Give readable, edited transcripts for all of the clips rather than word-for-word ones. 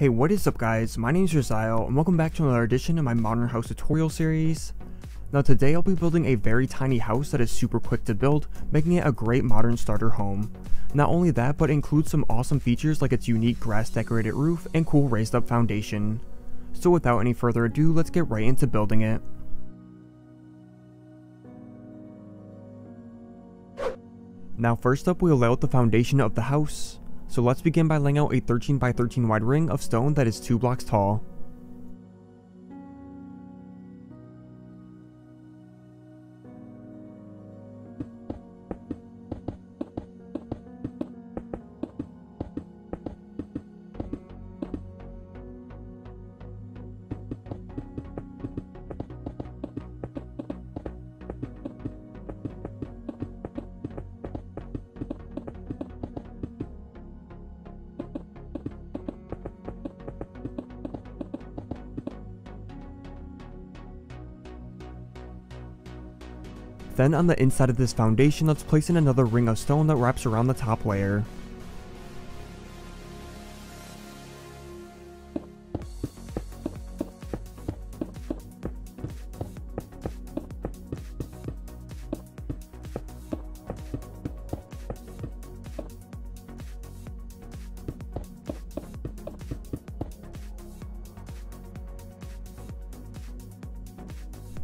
Hey, what is up guys, my name is Josiah and welcome back to another edition of my Modern House tutorial series. Now today I'll be building a very tiny house that is super quick to build, making it a great modern starter home. Not only that, but includes some awesome features like its unique grass decorated roof and cool raised up foundation. So without any further ado, let's get right into building it. Now first up, we'll lay out the foundation of the house. So let's begin by laying out a 13 by 13 wide ring of stone that is 2 blocks tall. Then on the inside of this foundation, let's place in another ring of stone that wraps around the top layer.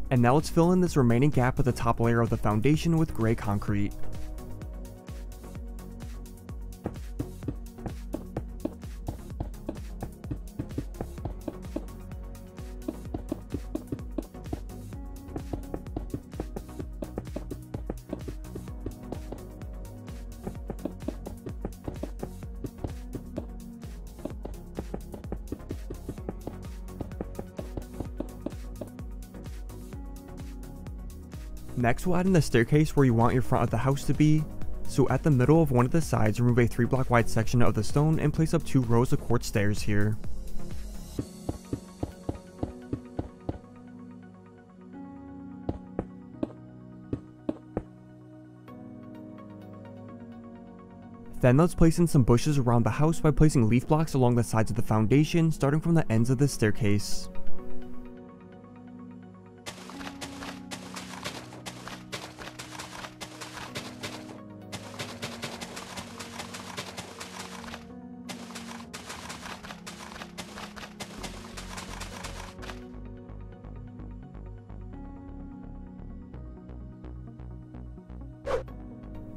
And now let's fill in this remaining gap at the top layer of the foundation with gray concrete. Next, we'll add in the staircase where you want your front of the house to be. So at the middle of one of the sides, remove a 3 block wide section of the stone and place up 2 rows of quartz stairs here. Then let's place in some bushes around the house by placing leaf blocks along the sides of the foundation, starting from the ends of the staircase.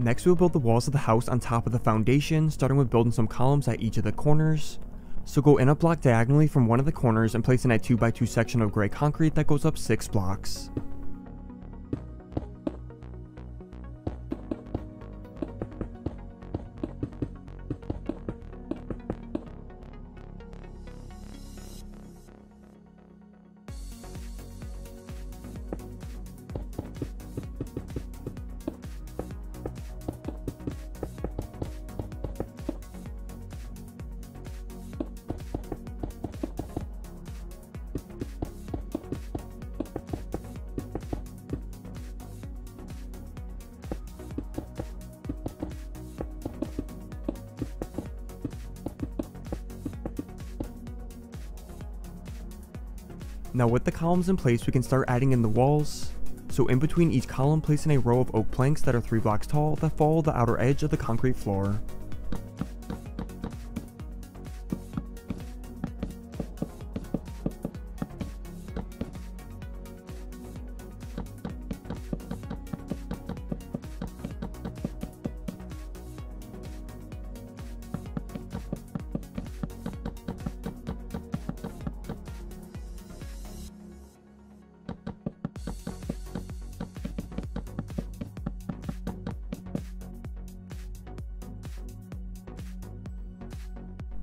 Next, we'll build the walls of the house on top of the foundation, starting with building some columns at each of the corners. So go in a block diagonally from one of the corners and place in a 2x2 section of gray concrete that goes up 6 blocks. Now with the columns in place, we can start adding in the walls. So in between each column, place in a row of oak planks that are 3 blocks tall that follow the outer edge of the concrete floor.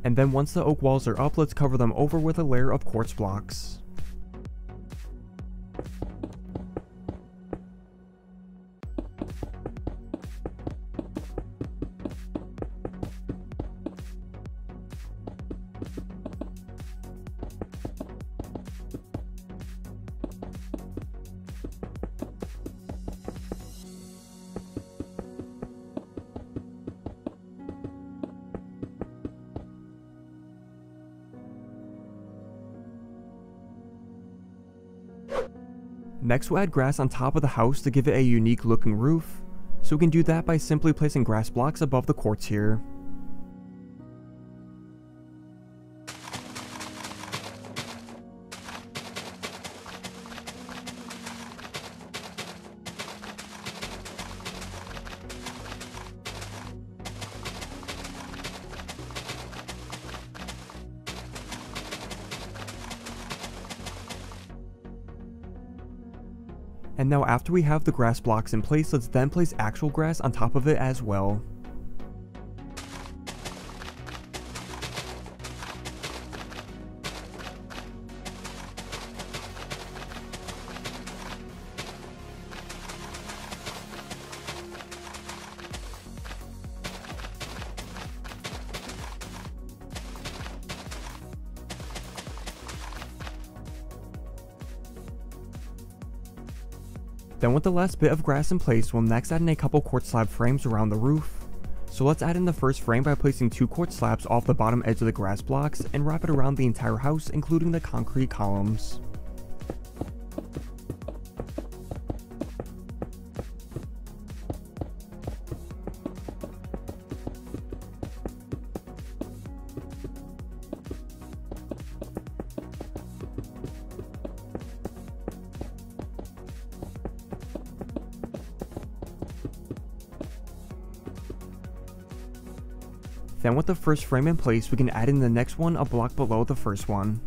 And then once the oak walls are up, let's cover them over with a layer of quartz blocks. Next we'll add grass on top of the house to give it a unique looking roof, so we can do that by simply placing grass blocks above the quartz here. And now after we have the grass blocks in place, let's then place actual grass on top of it as well. Then with the last bit of grass in place, we'll next add in a couple quartz slab frames around the roof. So let's add in the first frame by placing 2 quartz slabs off the bottom edge of the grass blocks and wrap it around the entire house, including the concrete columns. Then with the first frame in place, we can add in the next one a block below the first one.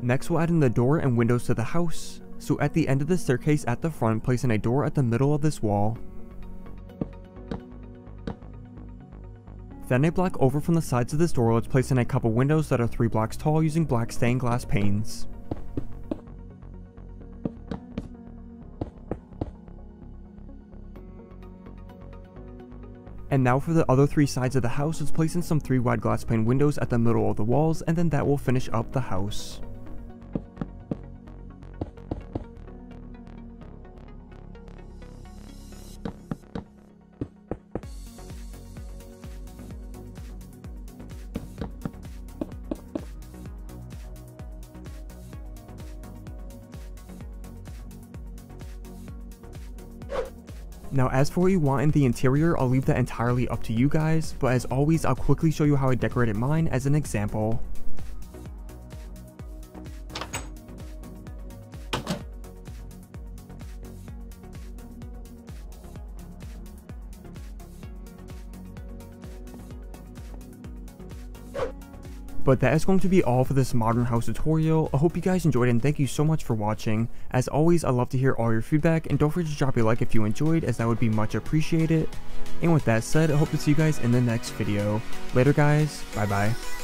Next we'll add in the door and windows to the house, so at the end of the staircase at the front, place in a door at the middle of this wall. Then a block over from the sides of this door, let's place in a couple windows that are 3 blocks tall using black stained glass panes. And now for the other 3 sides of the house, let's place in some 3 wide glass pane windows at the middle of the walls, and then that will finish up the house. Now as for what you want in the interior, I'll leave that entirely up to you guys, but as always I'll quickly show you how I decorated mine as an example. But that is going to be all for this modern house tutorial. I hope you guys enjoyed and thank you so much for watching. As always, I'd love to hear all your feedback and don't forget to drop a like if you enjoyed, as that would be much appreciated. And with that said, I hope to see you guys in the next video. Later guys, bye bye.